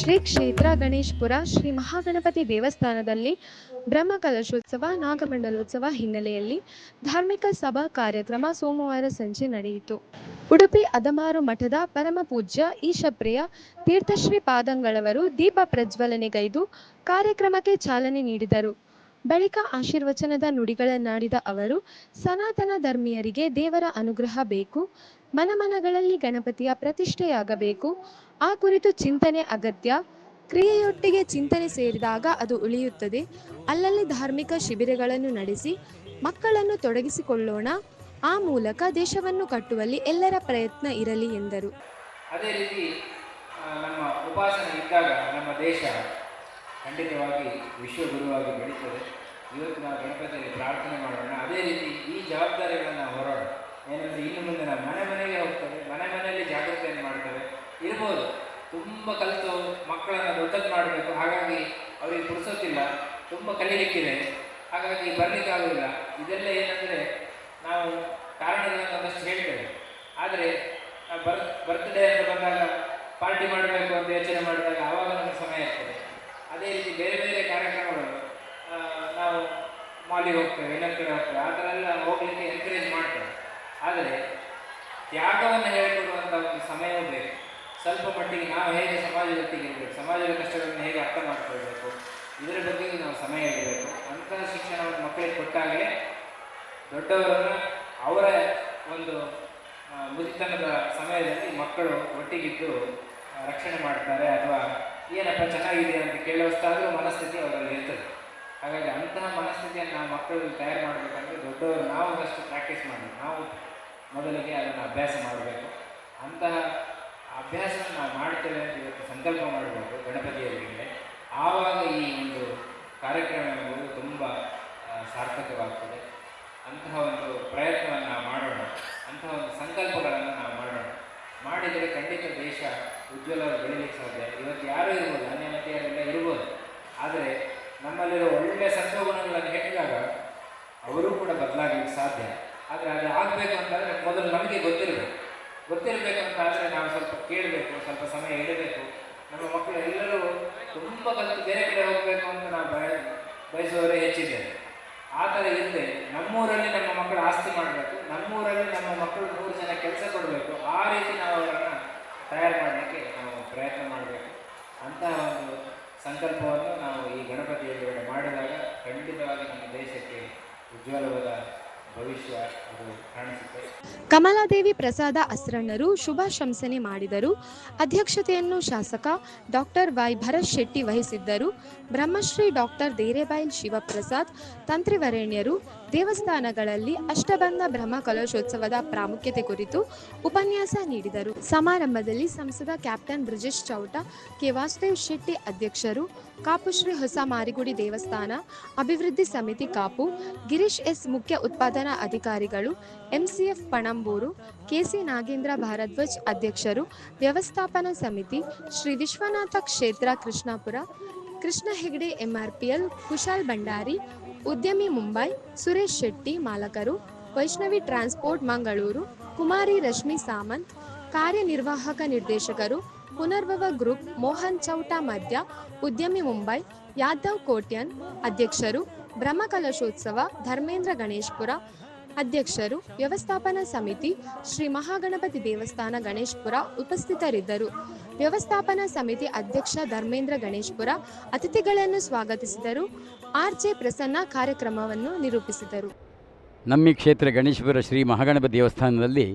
ಶ್ರೀ ಕ್ಷೇತ್ರ ಗಣೇಶಪುರ ಶ್ರೀ ಮಹಾಗಣಪತಿ ದೇವಸ್ಥಾನದಲ್ಲಿ ಬ್ರಹ್ಮಕಲಶೋತ್ಸವ ನಾಗಮಂಡಲೋತ್ಸವ ಹಿನ್ನೆಲೆಯಲ್ಲಿ ಧಾರ್ಮಿಕ ಸಭಾ ಕಾರ್ಯಕ್ರಮ ಸೋಮವಾರ ಸಂಜೆ ನಡೆಯಿತು. ಉಡುಪಿ ಅದಮಾರು ಮಠದ ಪರಮಪೂಜ್ಯ ಈಶಪ್ರಿಯ ತೀರ್ಥಶ್ರೀ ಪಾದಂಗಳವರು ದೀಪ ಪ್ರಜ್ವಲನೆಗೈದು ಕಾರ್ಯಕ್ರಮಕ್ಕೆ ಚಾಲನೆ ನೀಡಿದರು. ಬಳಿಕ ಆಶೀರ್ವಚನದ ನುಡಿಗಳನ್ನಾಡಿದ ಅವರು, ಸನಾತನ ಧರ್ಮೀಯರಿಗೆ ದೇವರ ಅನುಗ್ರಹ ಬೇಕು, ಮನಮನಗಳಲ್ಲಿ ಗಣಪತಿಯ ಪ್ರತಿಷ್ಠೆಯಾಗಬೇಕು, ಆ ಕುರಿತು ಚಿಂತನೆ ಅಗತ್ಯ, ಕ್ರಿಯೆಯೊಟ್ಟಿಗೆ ಚಿಂತನೆ ಸೇರಿದಾಗ ಅದು ಉಳಿಯುತ್ತದೆ. ಅಲ್ಲಲ್ಲಿ ಧಾರ್ಮಿಕ ಶಿಬಿರಗಳನ್ನು ನಡೆಸಿ ಮಕ್ಕಳನ್ನು ತೊಡಗಿಸಿಕೊಳ್ಳೋಣ, ಆ ಮೂಲಕ ದೇಶವನ್ನು ಕಟ್ಟುವಲ್ಲಿ ಎಲ್ಲರ ಪ್ರಯತ್ನ ಇರಲಿ ಎಂದರು. ಅದೇ ರೀತಿ ನಮ್ಮ ಉಪಾಸನೆ ಇದ್ದಾಗ ನಮ್ಮ ದೇಶ ಖಂಡಿತವಾಗಿ ವಿಶ್ವಗುರುವಾಗಿ ಬೆಳೀತದೆ. ಇವತ್ತು ನಾವು ಗಣಪತಿಯಲ್ಲಿ ಪ್ರಾರ್ಥನೆ ಮಾಡೋಣ. ಅದೇ ರೀತಿ ಈ ಜವಾಬ್ದಾರಿಗಳನ್ನು ಹೊರೋಣ. ಏನಂದರೆ ಇನ್ನು ಮುಂದೆ ನಾವು ಮನೆ ಮನೆಗೆ ಹೋಗ್ತೇವೆ, ಮನೆ ಮನೆಯಲ್ಲಿ ಜಾಗೃತಿಯನ್ನು ಮಾಡ್ತೇವೆ. ಇರ್ಬೋದು ತುಂಬ ಕಲಿತು ಮಕ್ಕಳನ್ನು ದೊಡ್ಡದು ಮಾಡಬೇಕು, ಹಾಗಾಗಿ ಅವರಿಗೆ ಪುರ್ಸೋತಿಲ್ಲ, ತುಂಬ ಕಲೀಲಿಕ್ಕಿದೆ, ಹಾಗಾಗಿ ಬರಲಿಕ್ಕಾಗೋದಿಲ್ಲ. ಇದೆಲ್ಲ ಏನಂದರೆ ನಾವು ಕಾರಣಗಳನ್ನು ಒಂದಷ್ಟು ಹೇಳ್ತೇವೆ. ಆದರೆ ಬರ್ತ್ಡೇ ಅಂತ ಬಂದಾಗ ಪಾರ್ಟಿ ಮಾಡಬೇಕು ಅಂತ ಯೋಚನೆ ಮಾಡಿದಾಗ ಆವಾಗ ನಮಗೆ ಸಮಯ ಇರ್ತದೆ. ಅದೇ ರೀತಿ ಬೇರೆ ಬೇರೆ ಕಾರ್ಯಕ್ರಮಗಳು ನಾವು ಮಾಲಿಗೆ ಹೋಗ್ತೇವೆ, ಇನ್ನೊಂದು ಕಡೆ ಹೋಗ್ತೇವೆ, ಆ ಥರ ಎಲ್ಲ ಹೋಗಲಿಕ್ಕೆ ಎನ್ಕರೇಜ್ ಮಾಡ್ತೇವೆ. ಆದರೆ ತ್ಯಾಗವನ್ನು ಹೇಳಿಕೊಡುವಂಥ ಒಂದು ಸಮಯವೂ ಬೇಕು. ಸ್ವಲ್ಪ ಮಟ್ಟಿಗೆ ನಾವು ಹೇಗೆ ಸಮಾಜದೊಟ್ಟಿಗೆ ಇರಬೇಕು, ಸಮಾಜದ ಕಷ್ಟಗಳನ್ನು ಹೇಗೆ ಅರ್ಥ ಮಾಡ್ಕೊಳ್ಬೇಕು, ಇದರ ಬಗ್ಗೆ ನಾವು ಸಮಯ ಇರಬೇಕು. ಅಂತಹ ಶಿಕ್ಷಣವನ್ನು ಮಕ್ಕಳಿಗೆ ಕೊಟ್ಟಾಗಲೇ ದೊಡ್ಡವರನ್ನು ಅವರ ಒಂದು ಮುದಿತನದ ಸಮಯದಲ್ಲಿ ಮಕ್ಕಳು ಒಟ್ಟಿಗಿದ್ದು ರಕ್ಷಣೆ ಮಾಡ್ತಾರೆ, ಅಥವಾ ಏನಪ್ಪ ಚೆನ್ನಾಗಿದೆ ಅಂತ ಕೇಳುವಷ್ಟಾದರೂ ಮನಸ್ಥಿತಿ ಅವರಲ್ಲಿ ಇರ್ತದೆ. ಹಾಗಾಗಿ ಅಂತಹ ಮನಸ್ಥಿತಿಯನ್ನು ನಾವು ಮಕ್ಕಳಲ್ಲಿ ತಯಾರು ಮಾಡಬೇಕಂದ್ರೆ ದೊಡ್ಡವರು ನಾವು ಫಸ್ಟ್ ಪ್ರಾಕ್ಟೀಸ್ ಮಾಡಬೇಕು. ನಾವು ಮೊದಲಿಗೆ ಅದನ್ನು ಅಭ್ಯಾಸ ಮಾಡಬೇಕು. ಅಂತಹ ಅಭ್ಯಾಸವನ್ನು ನಾವು ಮಾಡ್ತೇವೆ ಅಂತ ಇವತ್ತು ಸಂಕಲ್ಪ ಮಾಡಬೇಕು ಗಣಪತಿಯವರಿಗೆ. ಆವಾಗ ಈ ಒಂದು ಕಾರ್ಯಕ್ರಮ ಎಂಬುದು ತುಂಬ ಸಾರ್ಥಕವಾಗ್ತದೆ. ಅಂತಹ ಒಂದು ಪ್ರಯತ್ನವನ್ನು ನಾವು ಮಾಡೋಣ, ಅಂತಹ ಒಂದು ಸಂಕಲ್ಪಗಳನ್ನು ನಾವು ಮಾಡೋಣ. ಮಾಡಿದರೆ ಖಂಡಿತ ದೇಶ ಉಜ್ವಲವಾಗಿ ಬೆಳೀಲಿಕ್ಕೆ ಸಾಧ್ಯ. ಇವತ್ತು ಯಾರೂ ಇರ್ಬೋದು, ಅನ್ಯಮತೀಯರೆಲ್ಲ ಇರ್ಬೋದು, ಆದರೆ ನಮ್ಮಲ್ಲಿರೋ ಒಳ್ಳೆಯ ಸತ್ವಗುಣಗಳನ್ನು ಹೇಳಿದಾಗ ಅವರೂ ಕೂಡ ಬದಲಾಗಲಿಕ್ಕೆ ಸಾಧ್ಯ. ಆದರೆ ಅದು ಆಗಬೇಕು ಅಂತಂದರೆ ಮೊದಲು ನಮಗೆ ಗೊತ್ತಿರಬೇಕು ಅಂತಾದರೆ ನಾವು ಸ್ವಲ್ಪ ಕೇಳಬೇಕು, ಸ್ವಲ್ಪ ಸಮಯ ಇಡಬೇಕು. ನಮ್ಮ ಮಕ್ಕಳು ಎಲ್ಲರೂ ತುಂಬ ಕಲಿತು ಬೇರೆ ಕಡೆ ಹೋಗಬೇಕು ಅಂತ ನಾವು ಬಯಸುವವರೇ ಹೆಚ್ಚಿದ್ದೇವೆ. ಆ ಥರ ಇರದೆ ನಮ್ಮೂರಲ್ಲಿ ನಮ್ಮ ಮಕ್ಕಳು ಆಸ್ತಿ ಮಾಡಬೇಕು, ನಮ್ಮೂರಲ್ಲಿ ನಮ್ಮ ಮಕ್ಕಳು 3 ಜನ ಕೆಲಸ ಕೊಡಬೇಕು, ಆ ರೀತಿ ನಾವು ಅವರನ್ನು ತಯಾರು ಮಾಡಲಿಕ್ಕೆ ನಾವು ಪ್ರಯತ್ನ ಮಾಡಬೇಕು. ಅಂತಹ ಒಂದು ಸಂಕಲ್ಪವನ್ನು ನಾವು ಈ ಗಣಪತಿಯಲ್ಲಿ ಮಾಡಿದಾಗ ಖಂಡಿತವಾಗಿ ನಮ್ಮ ದೇಶಕ್ಕೆ ಉಜ್ವಲವಾದ ಭವಿಷ್ಯ ಅದು ಕಾಣಿಸುತ್ತೆ. ಕಮಲಾದೇವಿ ಪ್ರಸಾದ ಅಸ್ರಣ್ಣರು ಶುಭಾಶಂಸನೆ ಮಾಡಿದರು. ಅಧ್ಯಕ್ಷತೆಯನ್ನು ಶಾಸಕ ಡಾಕ್ಟರ್ ವೈ ಭರತ್ ಶೆಟ್ಟಿ ವಹಿಸಿದ್ದರು. ಬ್ರಹ್ಮಶ್ರೀ ಡಾಕ್ಟರ್ ದೇರೇಬೈಲ್ ಶಿವಪ್ರಸಾದ್ ತಂತ್ರಿವರೇಣ್ಯರು ದೇವಸ್ಥಾನಗಳಲ್ಲಿ ಅಷ್ಟಬಂಧ ಬ್ರಹ್ಮ ಕಲಶೋತ್ಸವದ ಪ್ರಾಮುಖ್ಯತೆ ಕುರಿತು ಉಪನ್ಯಾಸ ನೀಡಿದರು. ಸಮಾರಂಭದಲ್ಲಿ ಸಂಸದ ಕ್ಯಾಪ್ಟನ್ ಬ್ರಿಜೇಶ್ ಚೌಟ, ಕೆ ವಾಸುದೇವ್ ಶೆಟ್ಟಿ ಅಧ್ಯಕ್ಷರು, ಕಾಪು ಶ್ರೀ ಹೊಸ ಮಾರಿಗುಡಿ ದೇವಸ್ಥಾನ ಅಭಿವೃದ್ಧಿ ಸಮಿತಿ ಕಾಪು, ಗಿರೀಶ್ ಎಸ್ ಮುಖ್ಯ ಉತ್ಪಾದನಾ ಅಧಿಕಾರಿಗಳು, ಎಂಸಿಎಫ್ ಪಣಂಬೂರು, ಕೆಸಿ ನಾಗೇಂದ್ರ ಭಾರದ್ವಾಜ್ ಅಧ್ಯಕ್ಷರು, ವ್ಯವಸ್ಥಾಪನಾ ಸಮಿತಿ, ಶ್ರೀ ವಿಶ್ವನಾಥ ಕ್ಷೇತ್ರ ಕೃಷ್ಣಾಪುರ, ಕೃಷ್ಣ ಹೆಗಡೆ ಎಂಆರ್ಪಿಎಲ್, ಕುಶಾಲ್ ಭಂಡಾರಿ, ಉದ್ಯಮಿ ಮುಂಬೈ, ಸುರೇಶ್ ಶೆಟ್ಟಿ ಮಾಲಕರು, ವೈಷ್ಣವಿ ಟ್ರಾನ್ಸ್ಪೋರ್ಟ್ ಮಂಗಳೂರು, ಕುಮಾರಿ ರಶ್ಮಿ ಸಾಮಂತ್, ಕಾರ್ಯನಿರ್ವಾಹಕ ನಿರ್ದೇಶಕರು, ಪುನರ್ಭವ ಗ್ರೂಪ್ ಮೋಹನ್ ಚೌಟ ಮಧ್ಯ, ಉದ್ಯಮಿ ಮುಂಬೈ, ಯಾದವ್ ಕೋಟ್ಯನ್ ಅಧ್ಯಕ್ಷರು, ಬ್ರಹ್ಮಕಲಶೋತ್ಸವ ಧರ್ಮೇಂದ್ರ ಗಣೇಶಪುರ ಅಧ್ಯಕ್ಷರು, ವ್ಯವಸ್ಥಾಪನಾ ಸಮಿತಿ ಶ್ರೀ ಮಹಾಗಣಪತಿ ದೇವಸ್ಥಾನ ಗಣೇಶಪುರ ಉಪಸ್ಥಿತರಿದ್ದರು. ವ್ಯವಸ್ಥಾಪನಾ ಸಮಿತಿ ಅಧ್ಯಕ್ಷ ಧರ್ಮೇಂದ್ರ ಗಣೇಶಪುರ ಅತಿಥಿಗಳನ್ನು ಸ್ವಾಗತಿಸಿದರು. ಆರ್ಜೆ ಪ್ರಸನ್ನ ಕಾರ್ಯಕ್ರಮವನ್ನು ನಿರೂಪಿಸಿದರು. ನಮ್ಮ ಕ್ಷೇತ್ರ ಗಣೇಶಪುರ ಶ್ರೀ ಮಹಾಗಣಪತಿ ದೇವಸ್ಥಾನದಲ್ಲಿ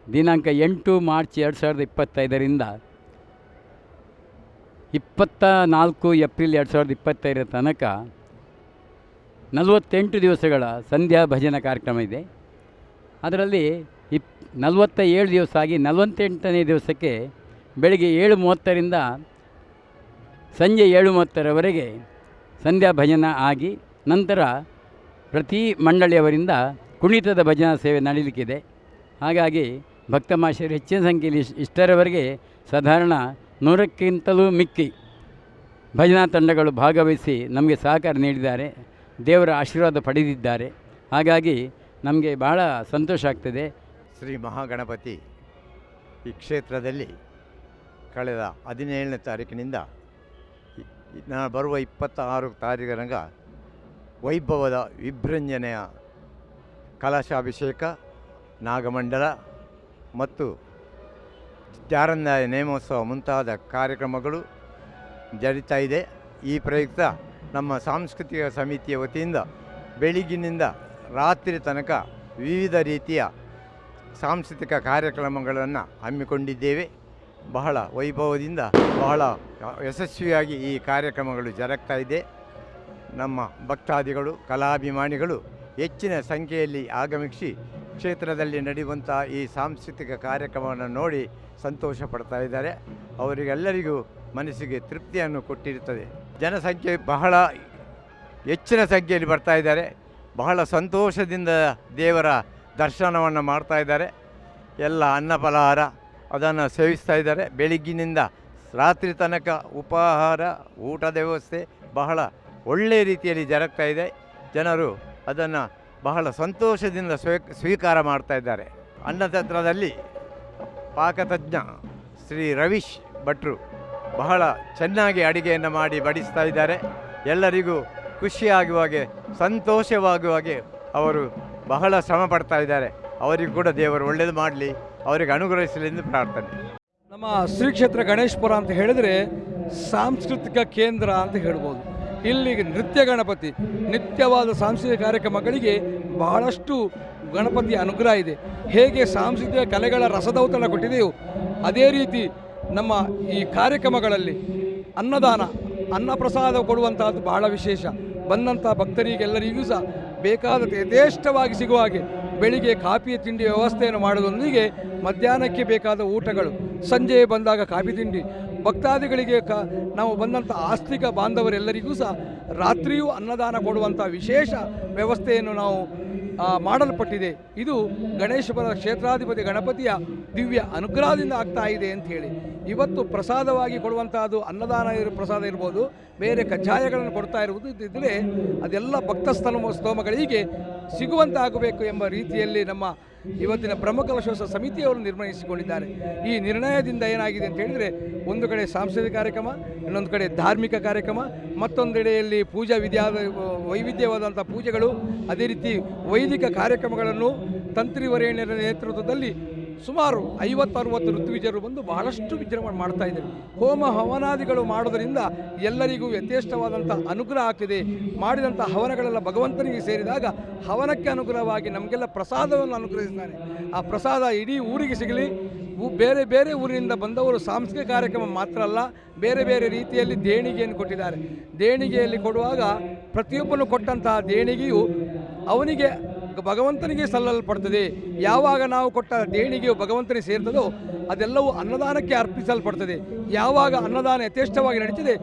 ದಿನಾಂಕ 8 ಮಾರ್ಚ್ 2025ರಿಂದ 24 ಏಪ್ರಿಲ್ 2025 ತನಕ 48 ದಿವಸಗಳ ಸಂಧ್ಯಾ ಭಜನಾ ಕಾರ್ಯಕ್ರಮ ಇದೆ. ಅದರಲ್ಲಿ 47 ದಿವಸ ಆಗಿ 48ನೇ ದಿವಸಕ್ಕೆ ಬೆಳಗ್ಗೆ 7:30ರಿಂದ ಸಂಜೆ 7:30ರವರೆಗೆ ಸಂಧ್ಯಾ ಭಜನಾ ಆಗಿ ನಂತರ ಪ್ರತಿ ಮಂಡಳಿಯವರಿಂದ ಕುಣಿತದ ಭಜನಾ ಸೇವೆ ನಡೀಲಿಕ್ಕಿದೆ. ಹಾಗಾಗಿ ಭಕ್ತ ಮಹಾಶಯರು ಹೆಚ್ಚಿನ ಸಂಖ್ಯೆಯಲ್ಲಿ ಇಷ್ಟರವರೆಗೆ ಸಾಧಾರಣ 100ಕ್ಕಿಂತಲೂ ಮಿಕ್ಕಿ ಭಜನಾ ತಂಡಗಳು ಭಾಗವಹಿಸಿ ನಮಗೆ ಸಹಕಾರ ನೀಡಿದ್ದಾರೆ, ದೇವರ ಆಶೀರ್ವಾದ ಪಡೆದಿದ್ದಾರೆ. ಹಾಗಾಗಿ ನಮಗೆ ಬಹಳ ಸಂತೋಷ ಆಗ್ತದೆ. ಶ್ರೀ ಮಹಾಗಣಪತಿ ಈ ಕ್ಷೇತ್ರದಲ್ಲಿ ಕಳೆದ 17ನೇ ತಾರೀಕಿನಿಂದ ನಾನು ಬರುವ 26 ತಾರೀಖಿನಗ ವೈಭವದ ವಿಭೃಂಜನೆಯ ಕಲಶಾಭಿಷೇಕ, ನಾಗಮಂಡಲ ಮತ್ತು ತ್ಯಾರಂದಾಯ ನೇಮೋತ್ಸವ ಮುಂತಾದ ಕಾರ್ಯಕ್ರಮಗಳು ಜರೀತಾ ಇದೆ. ಈ ಪ್ರಯುಕ್ತ ನಮ್ಮ ಸಾಂಸ್ಕೃತಿಕ ಸಮಿತಿಯ ವತಿಯಿಂದ ಬೆಳಗಿನಿಂದ ರಾತ್ರಿ ತನಕ ವಿವಿಧ ರೀತಿಯ ಸಾಂಸ್ಕೃತಿಕ ಕಾರ್ಯಕ್ರಮಗಳನ್ನು ಹಮ್ಮಿಕೊಂಡಿದ್ದೇವೆ. ಬಹಳ ವೈಭವದಿಂದ ಬಹಳ ಯಶಸ್ವಿಯಾಗಿ ಈ ಕಾರ್ಯಕ್ರಮಗಳು ಜರುಗ್ತಾ ಇದೆ. ನಮ್ಮ ಭಕ್ತಾದಿಗಳು, ಕಲಾಭಿಮಾನಿಗಳು ಹೆಚ್ಚಿನ ಸಂಖ್ಯೆಯಲ್ಲಿ ಆಗಮಿಸಿ ಕ್ಷೇತ್ರದಲ್ಲಿ ನಡೆಯುವಂಥ ಈ ಸಾಂಸ್ಕೃತಿಕ ಕಾರ್ಯಕ್ರಮವನ್ನು ನೋಡಿ ಸಂತೋಷ ಪಡ್ತಾ ಇದ್ದಾರೆ. ಅವರಿಗೆಲ್ಲರಿಗೂ ಮನಸ್ಸಿಗೆ ತೃಪ್ತಿಯನ್ನು ಕೊಟ್ಟಿರುತ್ತದೆ. ಜನಸಂಖ್ಯೆ ಬಹಳ ಹೆಚ್ಚಿನ ಸಂಖ್ಯೆಯಲ್ಲಿ ಬರ್ತಾ ಇದ್ದಾರೆ. ಬಹಳ ಸಂತೋಷದಿಂದ ದೇವರ ದರ್ಶನವನ್ನು ಮಾಡ್ತಾ ಇದ್ದಾರೆ. ಎಲ್ಲ ಅನ್ನ ಫಲಹಾರ ಅದನ್ನು ಸೇವಿಸ್ತಾ ಇದ್ದಾರೆ. ಬೆಳಗ್ಗಿನಿಂದ ರಾತ್ರಿ ತನಕ ಉಪಹಾರ, ಊಟದ ವ್ಯವಸ್ಥೆ ಬಹಳ ಒಳ್ಳೆಯ ರೀತಿಯಲ್ಲಿ ಜರುಗ್ತಾ ಇದೆ. ಜನರು ಅದನ್ನು ಬಹಳ ಸಂತೋಷದಿಂದ ಸ್ವೀಕಾರ ಮಾಡ್ತಾ ಇದ್ದಾರೆ. ಅನ್ನತಂತ್ರದಲ್ಲಿ ಪಾಕತಜ್ಞ ಶ್ರೀ ರವೀಶ್ ಭಟ್ರು ಬಹಳ ಚೆನ್ನಾಗಿ ಅಡಿಗೆಯನ್ನು ಮಾಡಿ ಬಡಿಸ್ತಾ ಇದ್ದಾರೆ. ಎಲ್ಲರಿಗೂ ಖುಷಿಯಾಗುವ ಹಾಗೆ, ಸಂತೋಷವಾಗುವ ಹಾಗೆ ಅವರು ಬಹಳ ಶ್ರಮ ಪಡ್ತಾ ಇದ್ದಾರೆ. ಅವರಿಗೂ ಕೂಡ ದೇವರು ಒಳ್ಳೆಯದು ಮಾಡಲಿ, ಅವರಿಗೆ ಅನುಗ್ರಹಿಸಲಿ ಎಂದು ಪ್ರಾರ್ಥನೆ. ನಮ್ಮ ಶ್ರೀ ಕ್ಷೇತ್ರ ಗಣೇಶಪುರ ಅಂತ ಹೇಳಿದರೆ ಸಾಂಸ್ಕೃತಿಕ ಕೇಂದ್ರ ಅಂತ ಹೇಳ್ಬೋದು. ಇಲ್ಲಿ ನೃತ್ಯ ಗಣಪತಿ, ನಿತ್ಯವಾದ ಸಾಂಸ್ಕೃತಿಕ ಕಾರ್ಯಕ್ರಮಗಳಿಗೆ ಬಹಳಷ್ಟು ಗಣಪತಿಯ ಅನುಗ್ರಹ ಇದೆ. ಹೇಗೆ ಸಾಂಸ್ಕೃತಿಕ ಕಲೆಗಳ ರಸದೌತಣ ಕೊಟ್ಟಿದೆಯೋ ಅದೇ ರೀತಿ ನಮ್ಮ ಈ ಕಾರ್ಯಕ್ರಮಗಳಲ್ಲಿ ಅನ್ನದಾನ, ಅನ್ನಪ್ರಸಾದ ಕೊಡುವಂತಹದ್ದು ಬಹಳ ವಿಶೇಷ. ಬಂದಂಥ ಭಕ್ತರಿಗೆಲ್ಲರಿಗೂ ಸಹ ಬೇಕಾದ ಯಥೇಷ್ಟವಾಗಿ ಸಿಗುವ ಹಾಗೆ ಬೆಳಿಗ್ಗೆ ಕಾಫಿ ತಿಂಡಿ ವ್ಯವಸ್ಥೆಯನ್ನು ಮಾಡೋದೊಂದಿಗೆ ಮಧ್ಯಾಹ್ನಕ್ಕೆ ಬೇಕಾದ ಊಟಗಳು, ಸಂಜೆ ಬಂದಾಗ ಕಾಫಿ ತಿಂಡಿ, ಭಕ್ತಾದಿಗಳಿಗೆ ನಾವು ಬಂದಂಥ ಆಸ್ತಿಕ ಬಾಂಧವರೆಲ್ಲರಿಗೂ ಸಹ ರಾತ್ರಿಯೂ ಅನ್ನದಾನ ಕೊಡುವಂಥ ವಿಶೇಷ ವ್ಯವಸ್ಥೆಯನ್ನು ನಾವು ಮಾಡಲ್ಪಟ್ಟಿದೆ. ಇದು ಗಣೇಶಪುರ ಕ್ಷೇತ್ರಾಧಿಪತಿ ಗಣಪತಿಯ ದಿವ್ಯ ಅನುಗ್ರಹದಿಂದ ಆಗ್ತಾ ಇದೆ ಅಂತ ಹೇಳಿ ಇವತ್ತು ಪ್ರಸಾದವಾಗಿ ಕೊಡುವಂಥದ್ದು ಅನ್ನದಾನ ಪ್ರಸಾದ ಇರ್ಬೋದು, ಬೇರೆ ಕಜ್ಜಾಯಗಳನ್ನು ಕೊಡ್ತಾ ಇರುವುದು ಇದ್ದರೆ ಅದೆಲ್ಲ ಭಕ್ತ ಸ್ತೋಮಗಳಿಗೆ ಸಿಗುವಂತಾಗಬೇಕು ಎಂಬ ರೀತಿಯಲ್ಲಿ ನಮ್ಮ ಇವತ್ತಿನ ಬ್ರಹ್ಮಕಲಶೋತ್ಸವ ಸಮಿತಿಯವರು ನಿರ್ಣಯಿಸಿಕೊಂಡಿದ್ದಾರೆ. ಈ ನಿರ್ಣಯದಿಂದ ಏನಾಗಿದೆ ಅಂತ ಹೇಳಿದರೆ, ಒಂದು ಕಡೆ ಸಾಂಸ್ಕೃತಿಕ ಕಾರ್ಯಕ್ರಮ, ಇನ್ನೊಂದು ಕಡೆ ಧಾರ್ಮಿಕ ಕಾರ್ಯಕ್ರಮ, ಮತ್ತೊಂದೆಡೆಯಲ್ಲಿ ಪೂಜಾ ವೈವಿಧ್ಯವಾದಂಥ ಪೂಜೆಗಳು, ಅದೇ ರೀತಿ ವೈದಿಕ ಕಾರ್ಯಕ್ರಮಗಳನ್ನು ತಂತ್ರಿವರೇಣ್ಯರ ನೇತೃತ್ವದಲ್ಲಿ ಸುಮಾರು 50-60 ಋತುವಿಜರು ಬಂದು ಬಹಳಷ್ಟು ವಿಜೃಂಭಣೆ ಮಾಡ್ತಾ ಇದ್ದಾರೆ. ಹೋಮ ಹವನಾದಿಗಳು ಮಾಡೋದರಿಂದ ಎಲ್ಲರಿಗೂ ಯಥೇಷ್ಟವಾದಂಥ ಅನುಗ್ರಹ ಆಗ್ತಿದೆ. ಮಾಡಿದಂಥ ಹವನಗಳೆಲ್ಲ ಭಗವಂತನಿಗೆ ಸೇರಿದಾಗ ಹವನಕ್ಕೆ ಅನುಗ್ರಹವಾಗಿ ನಮಗೆಲ್ಲ ಪ್ರಸಾದವನ್ನು ಅನುಗ್ರಹಿಸ್ತಾರೆ. ಆ ಪ್ರಸಾದ ಇಡೀ ಊರಿಗೆ ಸಿಗಲಿ. ಬೇರೆ ಬೇರೆ ಊರಿನಿಂದ ಬಂದವರು ಸಾಂಸ್ಕೃತಿಕ ಕಾರ್ಯಕ್ರಮ ಮಾತ್ರ ಅಲ್ಲ, ಬೇರೆ ಬೇರೆ ರೀತಿಯಲ್ಲಿ ದೇಣಿಗೆಯನ್ನು ಕೊಟ್ಟಿದ್ದಾರೆ. ದೇಣಿಗೆಯಲ್ಲಿ ಕೊಡುವಾಗ ಪ್ರತಿಯೊಬ್ಬನು ಕೊಟ್ಟಂತಹ ದೇಣಿಗೆಯು ಅವನಿಗೆ ಭಗವಂತನಿಗೆ ಸಲ್ಲಲ್ಪಡ್ತದೆ. ಯಾವಾಗ ನಾವು ಕೊಟ್ಟ ದೇಣಿಗೆಯು ಭಗವಂತನಿಗೆ ಸೇರ್ತದೋ ಅದೆಲ್ಲವೂ ಅನ್ನದಾನಕ್ಕೆ ಅರ್ಪಿಸಲ್ಪಡ್ತದೆ. ಯಾವಾಗ ಅನ್ನದಾನ ಯಥೇಷ್ಟವಾಗಿ ನಡೀತಿದೆ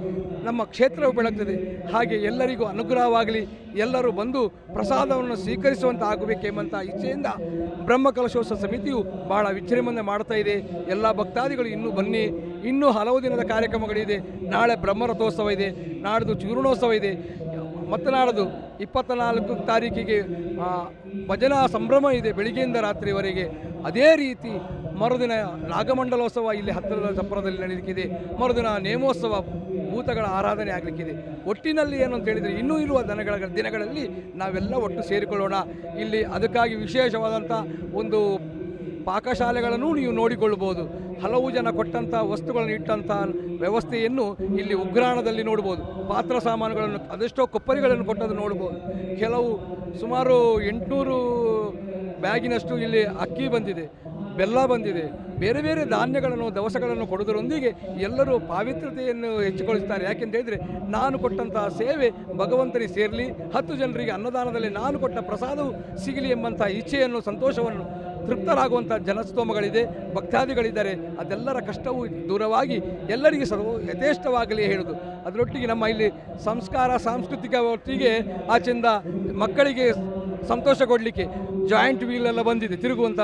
ನಮ್ಮ ಕ್ಷೇತ್ರವು ಬೆಳಗ್ತದೆ. ಹಾಗೆ ಎಲ್ಲರಿಗೂ ಅನುಗ್ರಹವಾಗಲಿ, ಎಲ್ಲರೂ ಬಂದು ಪ್ರಸಾದವನ್ನು ಸ್ವೀಕರಿಸುವಂತೆ ಆಗಬೇಕೆಂಬಂಥ ಇಚ್ಛೆಯಿಂದ ಬ್ರಹ್ಮಕಲಶೋತ್ಸವ ಸಮಿತಿಯು ಬಹಳ ವಿಜೃಂಭಣೆ ಮಾಡ್ತಾ ಇದೆ. ಎಲ್ಲ ಭಕ್ತಾದಿಗಳು ಇನ್ನೂ ಬನ್ನಿ. ಇನ್ನೂ ಹಲವು ದಿನದ ಕಾರ್ಯಕ್ರಮಗಳಿದೆ. ನಾಳೆ ಬ್ರಹ್ಮರಥೋತ್ಸವ ಇದೆ, ನಾಡ್ದು ಚೂರ್ಣೋತ್ಸವ ಇದೆ, ಮತ್ತು ನಾಡ್ದು 24 ತಾರೀಕಿಗೆ ಭಜನಾ ಸಂಭ್ರಮ ಇದೆ ಬೆಳಿಗ್ಗೆಯಿಂದ ರಾತ್ರಿವರೆಗೆ. ಅದೇ ರೀತಿ ಮರುದಿನ ನಾಗಮಂಡಲೋತ್ಸವ ಇಲ್ಲಿ ಹತ್ತಿರದ ಚಪ್ಪರದಲ್ಲಿ ನಡೆಯಲಿಕ್ಕಿದೆ. ಮರುದಿನ ನೇಮೋತ್ಸವ, ಭೂತಗಳ ಆರಾಧನೆ ಆಗಲಿಕ್ಕಿದೆ. ಒಟ್ಟಿನಲ್ಲಿ ಏನು ಅಂತ ಹೇಳಿದರೆ, ಇನ್ನೂ ಇರುವ ದಿನಗಳಲ್ಲಿ ನಾವೆಲ್ಲ ಒಟ್ಟು ಸೇರಿಕೊಳ್ಳೋಣ. ಇಲ್ಲಿ ಅದಕ್ಕಾಗಿ ವಿಶೇಷವಾದಂಥ ಒಂದು ಪಾಕಶಾಲೆಗಳನ್ನು ನೀವು ನೋಡಿಕೊಳ್ಳಬಹುದು. ಹಲವು ಜನ ಕೊಟ್ಟಂಥ ವಸ್ತುಗಳನ್ನು ಇಟ್ಟಂಥ ವ್ಯವಸ್ಥೆಯನ್ನು ಇಲ್ಲಿ ಉಗ್ರಾಣದಲ್ಲಿ ನೋಡ್ಬೋದು. ಪಾತ್ರ ಸಾಮಾನುಗಳನ್ನು, ಅದೆಷ್ಟೋ ಕೊಪ್ಪರಿಗಳನ್ನು ಕೊಟ್ಟದ್ದು ನೋಡ್ಬೋದು. ಕೆಲವು ಸುಮಾರು 800 ಬ್ಯಾಗಿನಷ್ಟು ಇಲ್ಲಿ ಅಕ್ಕಿ ಬಂದಿದೆ, ಬೆಲ್ಲ ಬಂದಿದೆ, ಬೇರೆ ಬೇರೆ ಧಾನ್ಯಗಳನ್ನು, ದವಸಗಳನ್ನು ಕೊಡುವುದರೊಂದಿಗೆ ಎಲ್ಲರೂ ಪಾವಿತ್ರತೆಯನ್ನು ಹೆಚ್ಚಿಗೊಳಿಸ್ತಾರೆ. ಯಾಕೆಂತ ಹೇಳಿದರೆ, ನಾನು ಕೊಟ್ಟಂತಹ ಸೇವೆ ಭಗವಂತನಿಗೆ ಸೇರಲಿ, 10 ಜನರಿಗೆ ಅನ್ನದಾನದಲ್ಲಿ ನಾನು ಕೊಟ್ಟ ಪ್ರಸಾದವು ಸಿಗಲಿ ಎಂಬಂಥ ಇಚ್ಛೆಯನ್ನು, ಸಂತೋಷವನ್ನು, ತೃಪ್ತರಾಗುವಂಥ ಜನಸ್ತೋಮಗಳಿದೆ, ಭಕ್ತಾದಿಗಳಿದ್ದಾರೆ. ಅದೆಲ್ಲರ ಕಷ್ಟವೂ ದೂರವಾಗಿ ಎಲ್ಲರಿಗೆ ಯಥೇಷ್ಟವಾಗಲಿ ಹೇಳುವುದು. ಅದರೊಟ್ಟಿಗೆ ನಮ್ಮ ಇಲ್ಲಿ ಸಂಸ್ಕಾರ, ಸಾಂಸ್ಕೃತಿಕ ಒಟ್ಟಿಗೆ ಆಚೆಯಿಂದ ಮಕ್ಕಳಿಗೆ ಸಂತೋಷ ಕೊಡಲಿಕ್ಕೆ ಜಾಯಿಂಟ್ ವೀಲ್ ಎಲ್ಲ ಬಂದಿದೆ. ತಿರುಗುವಂಥ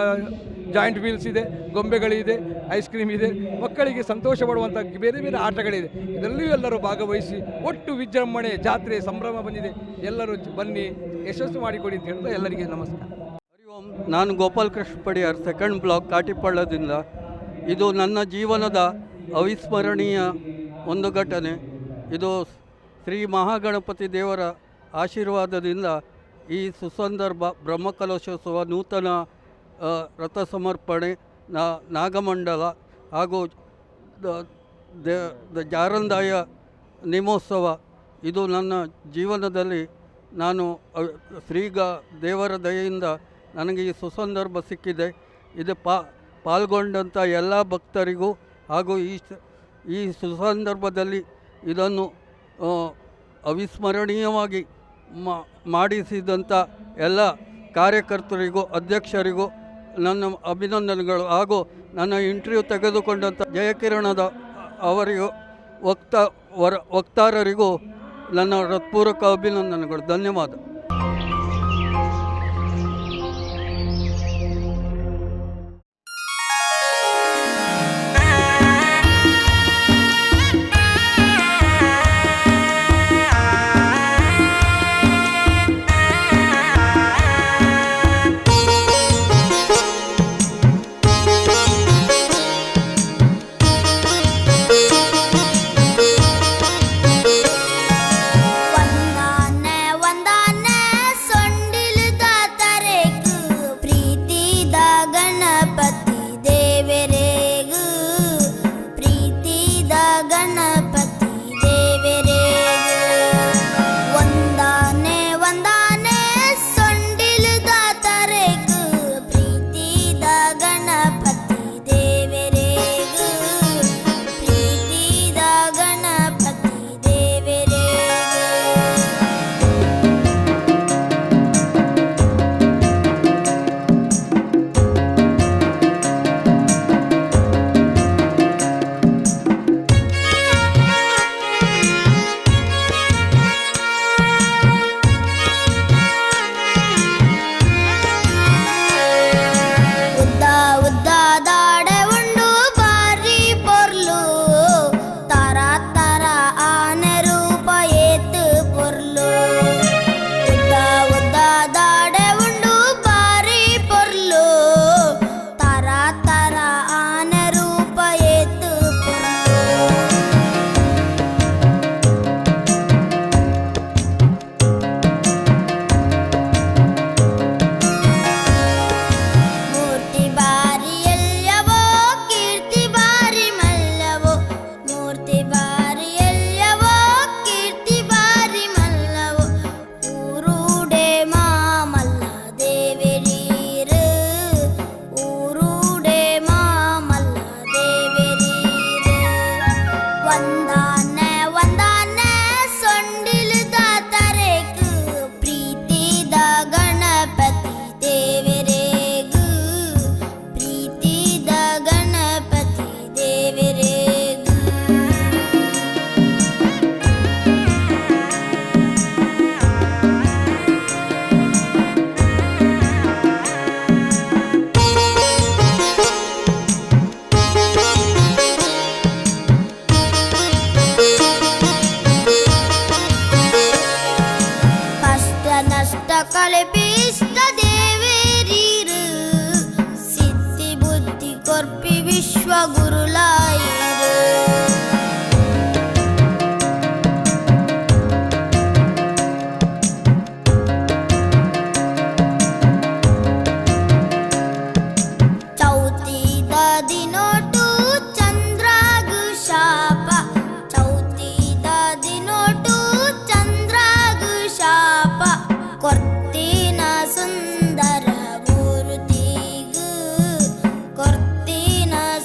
ಜಾಯಿಂಟ್ ವೀಲ್ಸ್ ಇದೆ, ಗೊಂಬೆಗಳಿದೆ, ಐಸ್ ಕ್ರೀಮ್ ಇದೆ, ಮಕ್ಕಳಿಗೆ ಸಂತೋಷ ಪಡುವಂಥ ಬೇರೆ ಬೇರೆ ಆಟಗಳಿದೆ. ಇದರಲ್ಲಿಯೂ ಎಲ್ಲರೂ ಭಾಗವಹಿಸಿ ಒಟ್ಟು ವಿಜೃಂಭಣೆ, ಜಾತ್ರೆ, ಸಂಭ್ರಮ ಬಂದಿದೆ. ಎಲ್ಲರೂ ಬನ್ನಿ, ಯಶಸ್ಸು ಮಾಡಿಕೊಡಿ ಅಂತ ಹೇಳ್ತಾ ಎಲ್ಲರಿಗೆ ನಮಸ್ಕಾರ. ಹರಿ ಓಂ. ನಾನು ಗೋಪಾಲ್ ಕೃಷ್ಣ ಪಡಿಯಾರ್, 2nd ಬ್ಲಾಕ್, ಕಾಟಿಪಳ್ಳದಿಂದ. ಇದು ನನ್ನ ಜೀವನದ ಅವಿಸ್ಮರಣೀಯ ಒಂದು ಘಟನೆ. ಇದು ಶ್ರೀ ಮಹಾಗಣಪತಿ ದೇವರ ಆಶೀರ್ವಾದದಿಂದ ಈ ಸುಸಂದರ್ಭ ಬ್ರಹ್ಮಕಲಶೋತ್ಸವ, ನೂತನ ರಥ ಸಮರ್ಪಣೆ, ನಾಗಮಂಡಲ ಹಾಗೂ ಜಾರಂದಾಯ ನೇಮೋತ್ಸವ ಇದು ನನ್ನ ಜೀವನದಲ್ಲಿ ನಾನು ದೇವರ ದಯೆಯಿಂದ ನನಗೆ ಈ ಸುಸಂದರ್ಭ ಸಿಕ್ಕಿದೆ. ಇದು ಪಾಲ್ಗೊಂಡಂಥ ಎಲ್ಲ ಭಕ್ತರಿಗೂ ಹಾಗೂ ಈ ಸುಸಂದರ್ಭದಲ್ಲಿ ಇದನ್ನು ಅವಿಸ್ಮರಣೀಯವಾಗಿ ಮಾಡಿಸಿದಂಥ ಎಲ್ಲ ಕಾರ್ಯಕರ್ತರಿಗೂ ಅಧ್ಯಕ್ಷರಿಗೂ ನನ್ನ ಅಭಿನಂದನೆಗಳು. ಹಾಗೂ ನನ್ನ ಇಂಟರ್ವ್ಯೂ ತೆಗೆದುಕೊಂಡಂಥ ಜಯಕಿರಣದ ಅವರಿಗೂ ವಕ್ತಾರರಿಗೂ ನನ್ನ ಹೃತ್ಪೂರ್ವಕ ಅಭಿನಂದನೆಗಳು. ಧನ್ಯವಾದ.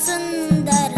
ಸುಂದರ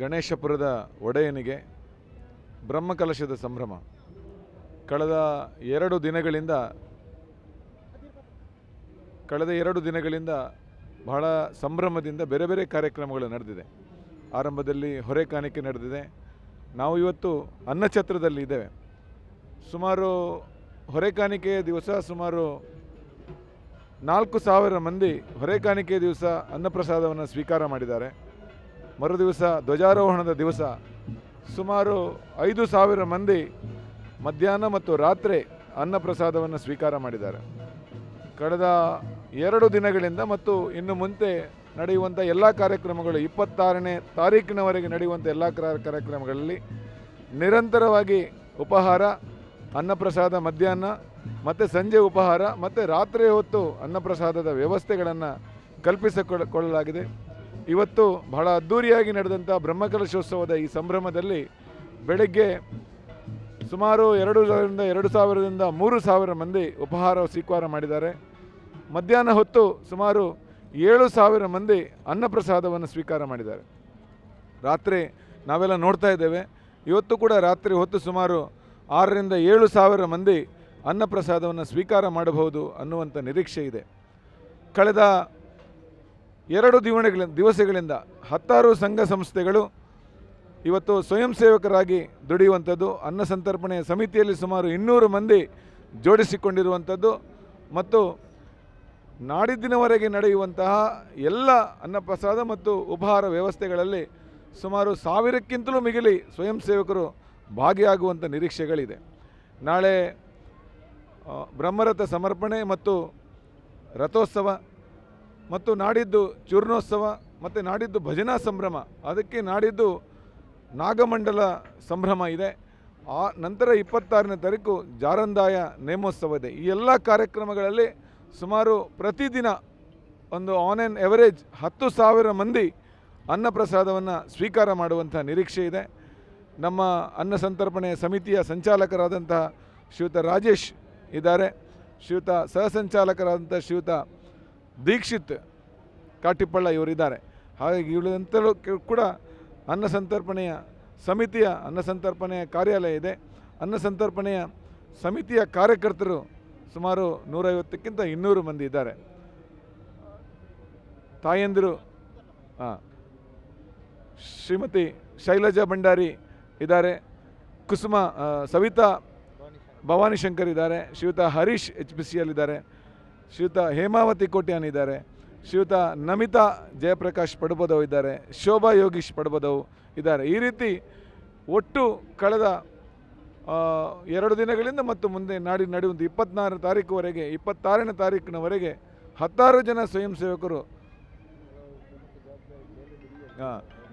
ಗಣೇಶಪುರದ ಒಡೆಯನಿಗೆ ಬ್ರಹ್ಮಕಲಶದ ಸಂಭ್ರಮ ಕಳೆದ 2 ದಿನಗಳಿಂದ ಬಹಳ ಸಂಭ್ರಮದಿಂದ ಬೇರೆ ಬೇರೆ ಕಾರ್ಯಕ್ರಮಗಳು ನಡೆದಿದೆ. ಆರಂಭದಲ್ಲಿ ಹೊರೆ ಕಾಣಿಕೆ ನಡೆದಿದೆ. ನಾವು ಇವತ್ತು ಅನ್ನಛತ್ರದಲ್ಲಿ ಇದ್ದೇವೆ. ಸುಮಾರು ಹೊರೆ ಕಾಣಿಕೆಯ ದಿವಸ ಸುಮಾರು 4,000 ಮಂದಿ ಹೊರೆ ಕಾಣಿಕೆಯ ದಿವಸ ಅನ್ನಪ್ರಸಾದವನ್ನು ಸ್ವೀಕಾರ ಮಾಡಿದ್ದಾರೆ. ಮರುದಿವಸ ಧ್ವಜಾರೋಹಣದ ದಿವಸ ಸುಮಾರು 5,000 ಮಂದಿ ಮಧ್ಯಾಹ್ನ ಮತ್ತು ರಾತ್ರಿ ಅನ್ನಪ್ರಸಾದವನ್ನು ಸ್ವೀಕಾರ ಮಾಡಿದ್ದಾರೆ. ಕಳೆದ 2 ದಿನಗಳಿಂದ ಮತ್ತು ಇನ್ನು ಮುಂದೆ ನಡೆಯುವಂಥ ಎಲ್ಲ ಕಾರ್ಯಕ್ರಮಗಳು 26ನೇ ತಾರೀಕಿನವರೆಗೆ ನಡೆಯುವಂಥ ಎಲ್ಲ ಕಾರ್ಯಕ್ರಮಗಳಲ್ಲಿ ನಿರಂತರವಾಗಿ ಉಪಹಾರ, ಅನ್ನಪ್ರಸಾದ ಮಧ್ಯಾಹ್ನ ಮತ್ತು ಸಂಜೆ ಉಪಹಾರ ಮತ್ತು ರಾತ್ರಿ ಹೊತ್ತು ಅನ್ನಪ್ರಸಾದದ ವ್ಯವಸ್ಥೆಗಳನ್ನು ಕಲ್ಪಿಸಿಕೊಳ್ಳಲಾಗಿದೆ. ಇವತ್ತು ಬಹಳ ಅದ್ಧೂರಿಯಾಗಿ ನಡೆದಂಥ ಬ್ರಹ್ಮಕಲಶೋತ್ಸವದ ಈ ಸಂಭ್ರಮದಲ್ಲಿ ಬೆಳಗ್ಗೆ ಸುಮಾರು 2,000ರಿಂದ 3,000 ಮಂದಿ ಉಪಹಾರ ಸ್ವೀಕಾರ ಮಾಡಿದ್ದಾರೆ. ಮಧ್ಯಾಹ್ನ ಹೊತ್ತು ಸುಮಾರು 7,000 ಮಂದಿ ಅನ್ನಪ್ರಸಾದವನ್ನು ಸ್ವೀಕಾರ ಮಾಡಿದ್ದಾರೆ. ರಾತ್ರಿ ನಾವೆಲ್ಲ ನೋಡ್ತಾ ಇದ್ದೇವೆ. ಇವತ್ತು ಕೂಡ ರಾತ್ರಿ ಹೊತ್ತು ಸುಮಾರು 6,000ರಿಂದ 7,000 ಮಂದಿ ಅನ್ನಪ್ರಸಾದವನ್ನು ಸ್ವೀಕಾರ ಮಾಡಬಹುದು ಅನ್ನುವಂಥ ನಿರೀಕ್ಷೆ ಇದೆ. ಕಳೆದ 2 ದಿವಸಗಳಿಂದ 10 ಸಂಘ ಸಂಸ್ಥೆಗಳು ಇವತ್ತು ಸ್ವಯಂ ಸೇವಕರಾಗಿ ದುಡಿಯುವಂಥದ್ದು, ಅನ್ನ ಸಂತರ್ಪಣೆಯ ಸಮಿತಿಯಲ್ಲಿ ಸುಮಾರು 200 ಮಂದಿ ಜೋಡಿಸಿಕೊಂಡಿರುವಂಥದ್ದು ಮತ್ತು ನಾಡಿದ್ದಿನವರೆಗೆ ನಡೆಯುವಂತಹ ಎಲ್ಲ ಅನ್ನಪ್ರಸಾದ ಮತ್ತು ಉಪಹಾರ ವ್ಯವಸ್ಥೆಗಳಲ್ಲಿ ಸುಮಾರು 1,000ಕ್ಕಿಂತಲೂ ಮಿಗಿಲಿ ಸ್ವಯಂ ಸೇವಕರು ಭಾಗಿಯಾಗುವಂಥ ನಿರೀಕ್ಷೆಗಳಿದೆ. ನಾಳೆ ಬ್ರಹ್ಮರಥ ಸಮರ್ಪಣೆ ಮತ್ತು ರಥೋತ್ಸವ ಮತ್ತು ನಾಡಿದ್ದು ಚೂರ್ಣೋತ್ಸವ ಮತ್ತು ನಾಡಿದ್ದು ಭಜನಾ ಸಂಭ್ರಮ, ಅದಕ್ಕೆ ನಾಡಿದ್ದು ನಾಗಮಂಡಲ ಸಂಭ್ರಮ ಇದೆ. ಆ ನಂತರ 26ನೇ ತಾರೀಕು ಜಾರಂದಾಯ ನೇಮೋತ್ಸವ ಇದೆ. ಈ ಎಲ್ಲ ಕಾರ್ಯಕ್ರಮಗಳಲ್ಲಿ ಸುಮಾರು ಪ್ರತಿದಿನ ಒಂದು ಆನ್ ಆ್ಯನ್ ಎವರೇಜ್ 10,000 ಮಂದಿ ಅನ್ನಪ್ರಸಾದವನ್ನು ಸ್ವೀಕಾರ ಮಾಡುವಂಥ ನಿರೀಕ್ಷೆ ಇದೆ. ನಮ್ಮ ಅನ್ನ ಸಂತರ್ಪಣೆಯ ಸಮಿತಿಯ ಸಂಚಾಲಕರಾದಂತಹ ಶ್ರೀಯುತ ರಾಜೇಶ್ ಇದ್ದಾರೆ, ಶ್ರೀಯುತ ಸಹಸಂಚಾಲಕರಾದಂಥ ಶ್ರೀಯುತ ದೀಕ್ಷಿತ್ ಕಾಟಿಪ್ಪಳ್ಳ ಇವರಿದ್ದಾರೆ. ಹಾಗಾಗಿ ಇವರಂತಲೂ ಕೂಡ ಅನ್ನ ಸಂತರ್ಪಣೆಯ ಸಮಿತಿಯ ಅನ್ನ ಸಂತರ್ಪಣೆಯ ಕಾರ್ಯಾಲಯ ಇದೆ. ಅನ್ನ ಸಂತರ್ಪಣೆಯ ಸಮಿತಿಯ ಕಾರ್ಯಕರ್ತರು ಸುಮಾರು 150ಕ್ಕಿಂತ 200 ಮಂದಿ ಇದ್ದಾರೆ. ತಾಯಂದಿರು ಶ್ರೀಮತಿ ಶೈಲಜಾ ಭಂಡಾರಿ ಇದ್ದಾರೆ, ಸವಿತಾ ಭವಾನಿ ಶಂಕರ್ ಇದ್ದಾರೆ, ಶ್ರೀಯುತ ಹರೀಶ್ HPCL ಇದ್ದಾರೆ, ಶ್ರೀಯುತ ಹೇಮಾವತಿ ಕೋಟ್ಯಾನ್ ಇದ್ದಾರೆ, ಶ್ರೀಯುತ ನಮಿತಾ ಜಯಪ್ರಕಾಶ್ ಪಡುಬದವ್ ಇದ್ದಾರೆ, ಶೋಭಾ ಯೋಗೀಶ್ ಪಡುಬದವ್ ಇದ್ದಾರೆ. ಈ ರೀತಿ ಒಟ್ಟು ಕಳೆದ 2 ದಿನಗಳಿಂದ ಮತ್ತು ಮುಂದೆ ನಡೆಯುವಂಥ 24ನೇ ತಾರೀಕುವರೆಗೆ 26ನೇ ತಾರೀಕಿನವರೆಗೆ 16 ಜನ ಸ್ವಯಂ ಸೇವಕರು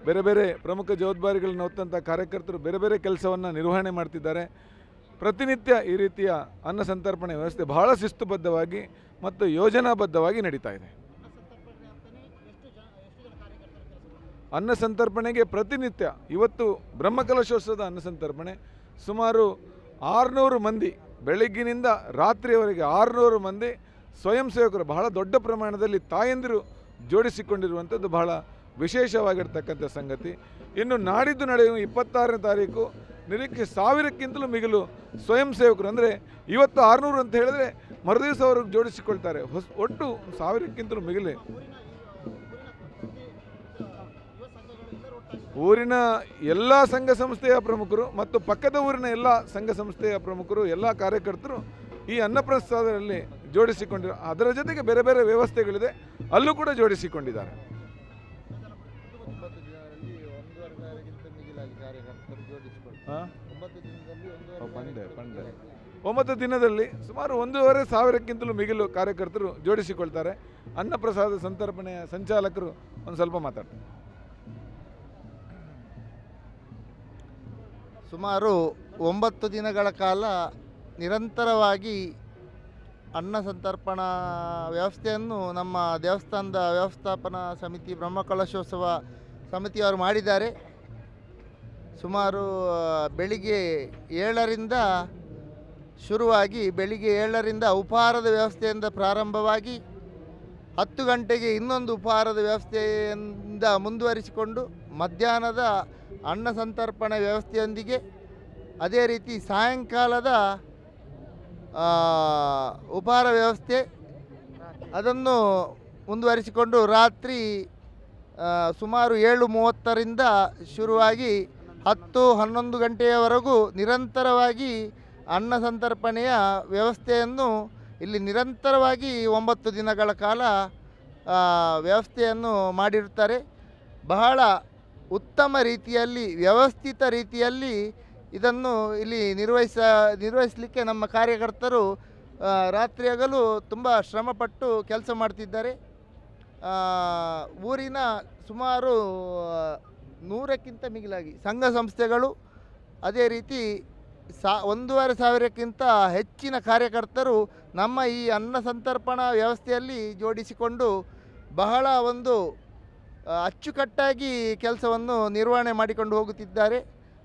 ಬೇರೆ ಬೇರೆ ಪ್ರಮುಖ ಜವಾಬ್ದಾರಿಗಳನ್ನು ಹೊತ್ತಂಥ ಕಾರ್ಯಕರ್ತರು ಬೇರೆ ಬೇರೆ ಕೆಲಸವನ್ನು ನಿರ್ವಹಣೆ ಮಾಡ್ತಿದ್ದಾರೆ. ಪ್ರತಿನಿತ್ಯ ಈ ರೀತಿಯ ಅನ್ನ ಸಂತರ್ಪಣೆ ವ್ಯವಸ್ಥೆ ಬಹಳ ಶಿಸ್ತುಬದ್ಧವಾಗಿ ಮತ್ತು ಯೋಜನಾಬದ್ಧವಾಗಿ ನಡೀತಾ ಇದೆ. ಅನ್ನ ಸಂತರ್ಪಣೆಗೆ ಪ್ರತಿನಿತ್ಯ ಇವತ್ತು ಬ್ರಹ್ಮಕಲಶೋತ್ಸವದ ಅನ್ನ ಸಂತರ್ಪಣೆ ಸುಮಾರು 600 ಮಂದಿ ಬೆಳಗ್ಗಿನಿಂದ ರಾತ್ರಿಯವರೆಗೆ 600 ಮಂದಿ ಸ್ವಯಂ ಸೇವಕರು ಬಹಳ ದೊಡ್ಡ ಪ್ರಮಾಣದಲ್ಲಿ ತಾಯಂದಿರು ಜೋಡಿಸಿಕೊಂಡಿರುವಂಥದ್ದು ಬಹಳ ವಿಶೇಷವಾಗಿರ್ತಕ್ಕಂಥ ಸಂಗತಿ. ಇನ್ನು ನಾಡಿದ್ದು ನಡೆಯುವ 26ನೇ ತಾರೀಕು ನಿರೀಕ್ಷೆ 1000ಕ್ಕಿಂತಲೂ ಮಿಗಿಲು ಸ್ವಯಂ ಸೇವಕರು, ಅಂದರೆ ಇವತ್ತು 600 ಅಂತ ಹೇಳಿದ್ರೆ ಮರುದಿವಸ ಅವರು ಜೋಡಿಸಿಕೊಳ್ತಾರೆ. ಒಟ್ಟು 1000ಕ್ಕಿಂತಲೂ ಮಿಗಿಲೆ ಊರಿನ ಎಲ್ಲ ಸಂಘ ಸಂಸ್ಥೆಯ ಪ್ರಮುಖರು ಮತ್ತು ಪಕ್ಕದ ಊರಿನ ಎಲ್ಲ ಸಂಘ ಸಂಸ್ಥೆಯ ಪ್ರಮುಖರು, ಎಲ್ಲ ಕಾರ್ಯಕರ್ತರು ಈ ಅನ್ನಪ್ರಸಾದದಲ್ಲಿ ಜೋಡಿಸಿಕೊಂಡಿರೋ, ಅದರ ಜೊತೆಗೆ ಬೇರೆ ಬೇರೆ ವ್ಯವಸ್ಥೆಗಳಿದೆ, ಅಲ್ಲೂ ಕೂಡ ಜೋಡಿಸಿಕೊಂಡಿದ್ದಾರೆ. 9 ದಿನದಲ್ಲಿ ಸುಮಾರು 1,500ಕ್ಕಿಂತಲೂ ಮಿಗಿಲು ಕಾರ್ಯಕರ್ತರು ಜೋಡಿಸಿಕೊಳ್ತಾರೆ. ಅನ್ನಪ್ರಸಾದ ಸಂತರ್ಪಣೆಯ ಸಂಚಾಲಕರು ಒಂದು ಸ್ವಲ್ಪ ಮಾತಾಡ್ತಾರೆ. ಸುಮಾರು 9 ದಿನಗಳ ಕಾಲ ನಿರಂತರವಾಗಿ ಅನ್ನ ಸಂತರ್ಪಣಾ ವ್ಯವಸ್ಥೆಯನ್ನು ನಮ್ಮ ದೇವಸ್ಥಾನದ ವ್ಯವಸ್ಥಾಪನಾ ಸಮಿತಿ ಬ್ರಹ್ಮಕಲಶೋತ್ಸವ ಸಮಿತಿಯವರು ಮಾಡಿದ್ದಾರೆ. ಸುಮಾರು ಬೆಳಿಗ್ಗೆ 7ರಿಂದ ಶುರುವಾಗಿ ಬೆಳಿಗ್ಗೆ 7ರಿಂದ ಉಪಹಾರದ ವ್ಯವಸ್ಥೆಯಿಂದ ಪ್ರಾರಂಭವಾಗಿ 10 ಗಂಟೆಗೆ ಇನ್ನೊಂದು ಉಪಹಾರದ ವ್ಯವಸ್ಥೆಯಿಂದ ಮುಂದುವರಿಸಿಕೊಂಡು ಮಧ್ಯಾಹ್ನದ ಅನ್ನ ಸಂತರ್ಪಣೆ ವ್ಯವಸ್ಥೆಯೊಂದಿಗೆ ಅದೇ ರೀತಿ ಸಾಯಂಕಾಲದ ಉಪಹಾರ ವ್ಯವಸ್ಥೆ ಅದನ್ನು ಮುಂದುವರಿಸಿಕೊಂಡು ರಾತ್ರಿ ಸುಮಾರು 7:30ರಿಂದ ಶುರುವಾಗಿ 10-11 ಗಂಟೆಯವರೆಗೂ ನಿರಂತರವಾಗಿ ಅನ್ನ ಸಂತರ್ಪಣೆಯ ವ್ಯವಸ್ಥೆಯನ್ನು ಇಲ್ಲಿ ನಿರಂತರವಾಗಿ 9 ದಿನಗಳ ಕಾಲ ವ್ಯವಸ್ಥೆಯನ್ನು ಮಾಡಿರುತ್ತಾರೆ. ಬಹಳ ಉತ್ತಮ ರೀತಿಯಲ್ಲಿ ವ್ಯವಸ್ಥಿತ ರೀತಿಯಲ್ಲಿ ಇದನ್ನು ಇಲ್ಲಿ ನಿರ್ವಹಿಸಲಿಕ್ಕೆ ನಮ್ಮ ಕಾರ್ಯಕರ್ತರು ರಾತ್ರಿ ಹಗಲು ತುಂಬ ಶ್ರಮಪಟ್ಟು ಕೆಲಸ ಮಾಡ್ತಿದ್ದಾರೆ. ಊರಿನ ಸುಮಾರು 100ಕ್ಕಿಂತ ಮಿಗಿಲಾಗಿ ಸಂಘ ಸಂಸ್ಥೆಗಳು ಅದೇ ರೀತಿ 1,500ಕ್ಕಿಂತ ಹೆಚ್ಚಿನ ಕಾರ್ಯಕರ್ತರು ನಮ್ಮ ಈ ಅನ್ನ ಸಂತರ್ಪಣಾ ವ್ಯವಸ್ಥೆಯಲ್ಲಿ ಜೋಡಿಸಿಕೊಂಡು ಬಹಳ ಒಂದು ಅಚ್ಚುಕಟ್ಟಾಗಿ ಕೆಲಸವನ್ನು ನಿರ್ವಹಣೆ ಮಾಡಿಕೊಂಡು ಹೋಗುತ್ತಿದ್ದಾರೆ.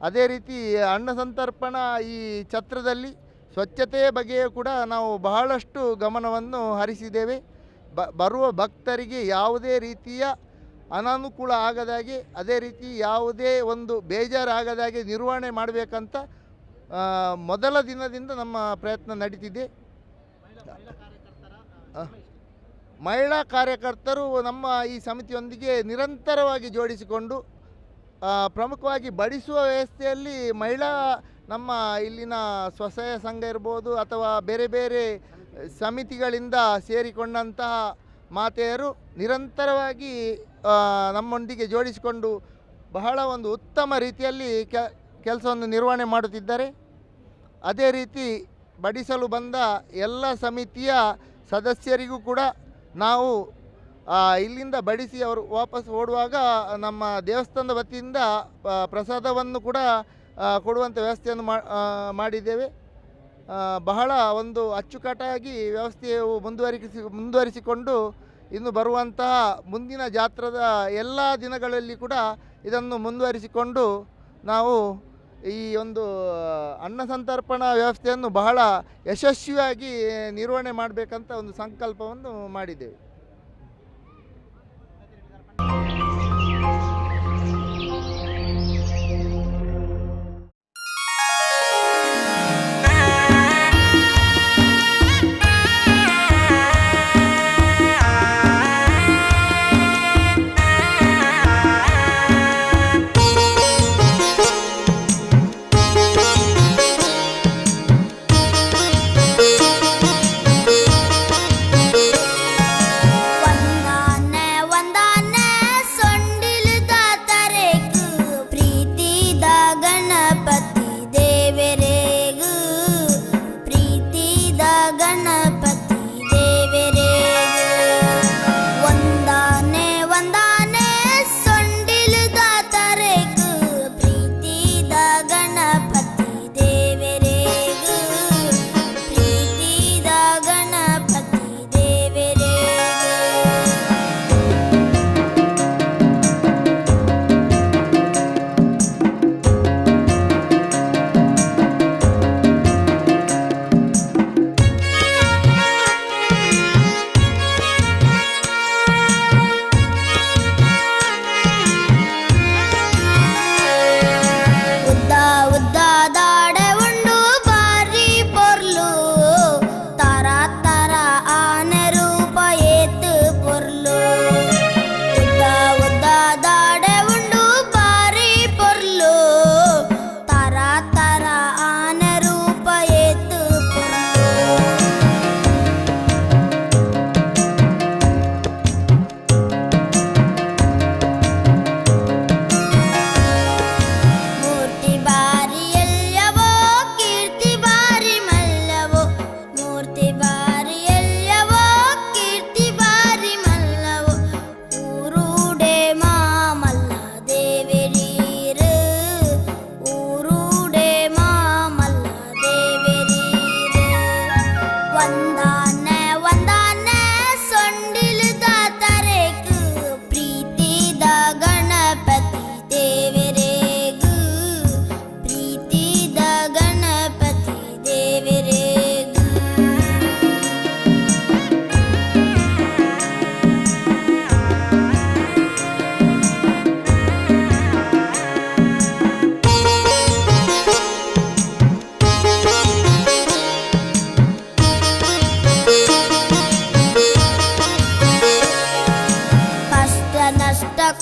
ಅದೇ ರೀತಿ ಅನ್ನ ಸಂತರ್ಪಣಾ ಈ ಛತ್ರದಲ್ಲಿ ಸ್ವಚ್ಛತೆಯ ಬಗ್ಗೆಯೂ ಕೂಡ ನಾವು ಬಹಳಷ್ಟು ಗಮನವನ್ನು ಹರಿಸಿದ್ದೇವೆ. ಬರುವ ಭಕ್ತರಿಗೆ ಯಾವುದೇ ರೀತಿಯ ಅನಾನುಕೂಲ ಆಗದಾಗೆ ಅದೇ ರೀತಿ ಯಾವುದೇ ಒಂದು ಬೇಜಾರಾಗದಾಗೆ ನಿರ್ವಹಣೆ ಮಾಡಬೇಕಂತ ಮೊದಲ ದಿನದಿಂದ ನಮ್ಮ ಪ್ರಯತ್ನ ನಡೀತಿದೆ. ಮಹಿಳಾ ಕಾರ್ಯಕರ್ತರು ನಮ್ಮ ಈ ಸಮಿತಿಯೊಂದಿಗೆ ನಿರಂತರವಾಗಿ ಜೋಡಿಸಿಕೊಂಡು ಪ್ರಮುಖವಾಗಿ ಬಡಿಸುವ ವ್ಯವಸ್ಥೆಯಲ್ಲಿ ಮಹಿಳಾ ನಮ್ಮ ಇಲ್ಲಿನ ಸ್ವಸಹಾಯ ಸಂಘ ಇರ್ಬೋದು ಅಥವಾ ಬೇರೆ ಬೇರೆ ಸಮಿತಿಗಳಿಂದ ಸೇರಿಕೊಂಡಂತಹ ಮಾತೆಯರು ನಿರಂತರವಾಗಿ ನಮ್ಮೊಂದಿಗೆ ಜೋಡಿಸಿಕೊಂಡು ಬಹಳ ಒಂದು ಉತ್ತಮ ರೀತಿಯಲ್ಲಿ ಕೆಲಸವನ್ನು ನಿರ್ವಹಣೆ ಮಾಡುತ್ತಿದ್ದಾರೆ. ಅದೇ ರೀತಿ ಬಡಿಸಲು ಬಂದ ಎಲ್ಲ ಸಮಿತಿಯ ಸದಸ್ಯರಿಗೂ ಕೂಡ ನಾವು ಇಲ್ಲಿಂದ ಬಡಿಸಿ ಅವರು ವಾಪಸ್ ಓಡುವಾಗ ನಮ್ಮ ದೇವಸ್ಥಾನದ ವತಿಯಿಂದ ಪ್ರಸಾದವನ್ನು ಕೂಡ ಕೊಡುವಂಥ ವ್ಯವಸ್ಥೆಯನ್ನು ಮಾಡಿದ್ದೇವೆ. ಬಹಳ ಒಂದು ಅಚ್ಚುಕಟ್ಟಾಗಿ ವ್ಯವಸ್ಥೆಯು ಮುಂದುವರಿಸಿಕೊಂಡು ಇನ್ನು ಬರುವಂತಹ ಮುಂದಿನ ಜಾತ್ರದ ಎಲ್ಲ ದಿನಗಳಲ್ಲಿ ಕೂಡ ಇದನ್ನು ಮುಂದುವರಿಸಿಕೊಂಡು ನಾವು ಈ ಒಂದು ಅನ್ನ ಸಂತರ್ಪಣಾ ವ್ಯವಸ್ಥೆಯನ್ನು ಬಹಳ ಯಶಸ್ವಿಯಾಗಿ ನಿರ್ವಹಣೆ ಮಾಡಬೇಕಂತ ಒಂದು ಸಂಕಲ್ಪವನ್ನು ಮಾಡಿದ್ದೇವೆ.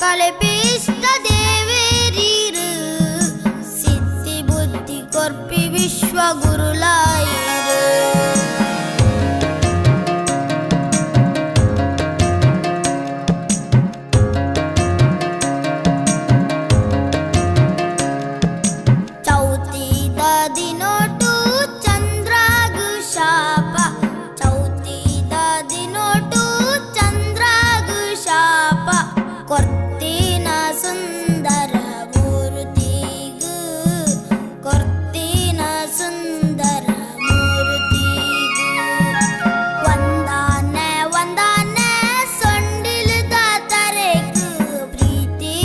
ಸಕಲೆ